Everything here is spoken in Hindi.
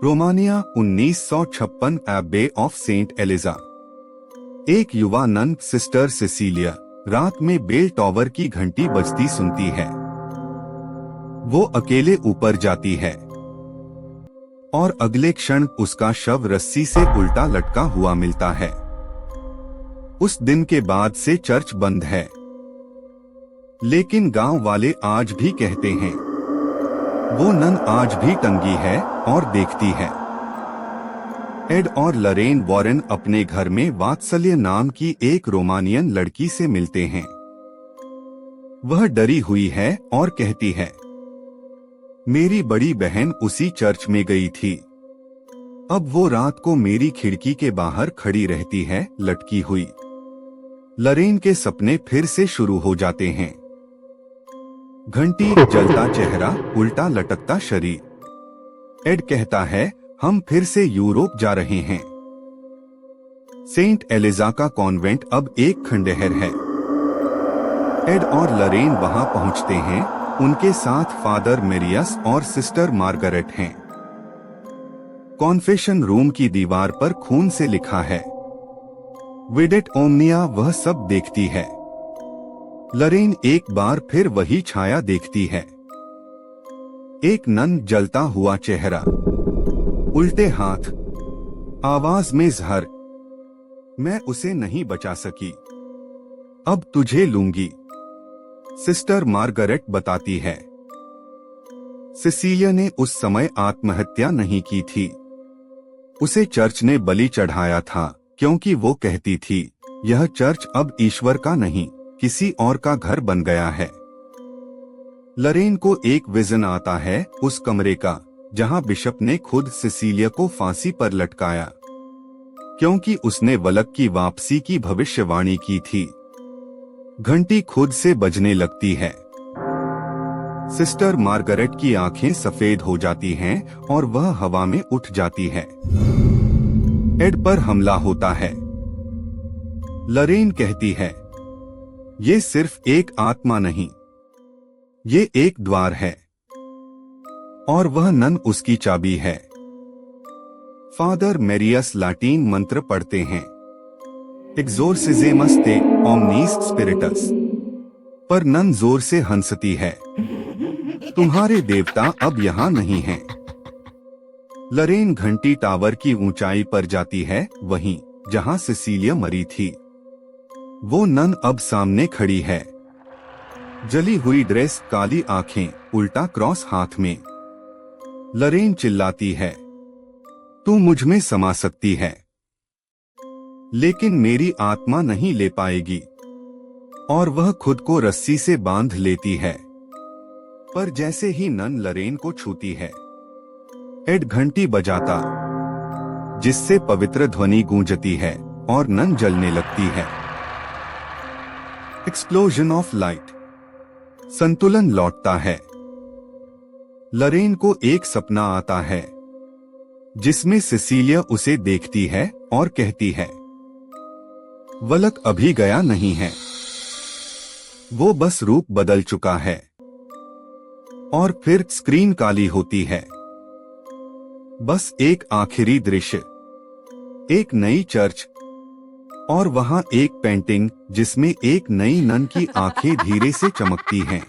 Romania 1956 Abbey of Saint Eliza. एक युवा नन सिस्टर सिसिलिया रात में बेल टॉवर की घंटी बजती सुनती है। वो अकेले ऊपर जाती है और अगले क्षण उसका शव रस्सी से उल्टा लटका हुआ मिलता है। उस दिन के बाद से चर्च बंद है, लेकिन गांव वाले आज भी कहते हैं वो नन आज भी टंगी है और देखती है। एड और लरेन वॉरेन अपने घर में वात्सल्य नाम की एक रोमानियन लड़की से मिलते हैं। वह डरी हुई है और कहती है, मेरी बड़ी बहन उसी चर्च में गई थी। अब वो रात को मेरी खिड़की के बाहर खड़ी रहती है, लटकी हुई। लरेन के सपने फिर से शुरू हो जाते हैं। घंटी, जलता चेहरा, उल्टा लटकता शरीर। एड कहता है, हम फिर से यूरोप जा रहे हैं। सेंट एलिजा का कॉन्वेंट अब एक खंडहर है। एड और लरेन वहां पहुंचते हैं। उनके साथ फादर मेरियस और सिस्टर मार्गरेट हैं। कॉन्फेशन रूम की दीवार पर खून से लिखा है, विडेट ओमनिया। वह सब देखती है। लरेन एक बार फिर वही छाया देखती है। एक नन, जलता हुआ चेहरा, उल्टे हाथ, आवाज में जहर। मैं उसे नहीं बचा सकी, अब तुझे लूंगी, सिस्टर मार्गरेट बताती है। सिसिलिया ने उस समय आत्महत्या नहीं की थी। उसे चर्च ने बलि चढ़ाया था, क्योंकि वो कहती थी, यह चर्च अब ईश्वर का नहीं, किसी और का घर बन गया है। लरेन को एक विजन आता है उस कमरे का जहां बिशप ने खुद सिसिलिया को फांसी पर लटकाया, क्योंकि उसने वलक की वापसी की भविष्यवाणी की थी। घंटी खुद से बजने लगती है। सिस्टर मार्गरेट की आंखें सफेद हो जाती हैं और वह हवा में उठ जाती है। एड पर हमला होता है। लरेन कहती है, ये सिर्फ एक आत्मा नहीं, ये एक द्वार है और वह नन उसकी चाबी है। फादर मेरियस लाटीन मंत्र पढ़ते हैं, एक्सोर्सिजेमस ते ओमनीस स्पिरिटस। पर नन जोर से हंसती है, तुम्हारे देवता अब यहाँ नहीं हैं। लरेन घंटी टावर की ऊंचाई पर जाती है, वहीं जहां सिसिलिया मरी थी। वो नन अब सामने खड़ी है, जली हुई ड्रेस, काली आंखें, उल्टा क्रॉस हाथ में। लरेन चिल्लाती है, तू मुझ में समा सकती है, लेकिन मेरी आत्मा नहीं ले पाएगी। और वह खुद को रस्सी से बांध लेती है। पर जैसे ही नन लरेन को छूती है, एड घंटी बजाता, जिससे पवित्र ध्वनि गूंजती है और नन जलने लगती है। Explosion of light. संतुलन लौटता है। लरेन को एक सपना आता है जिसमें सिसिलिया उसे देखती है और कहती है, वलक अभी गया नहीं है, वो बस रूप बदल चुका है। और फिर स्क्रीन काली होती है। बस एक आखिरी दृश्य, एक नई चर्च और वहां एक पेंटिंग जिसमें एक नई नन की आंखें धीरे से चमकती हैं।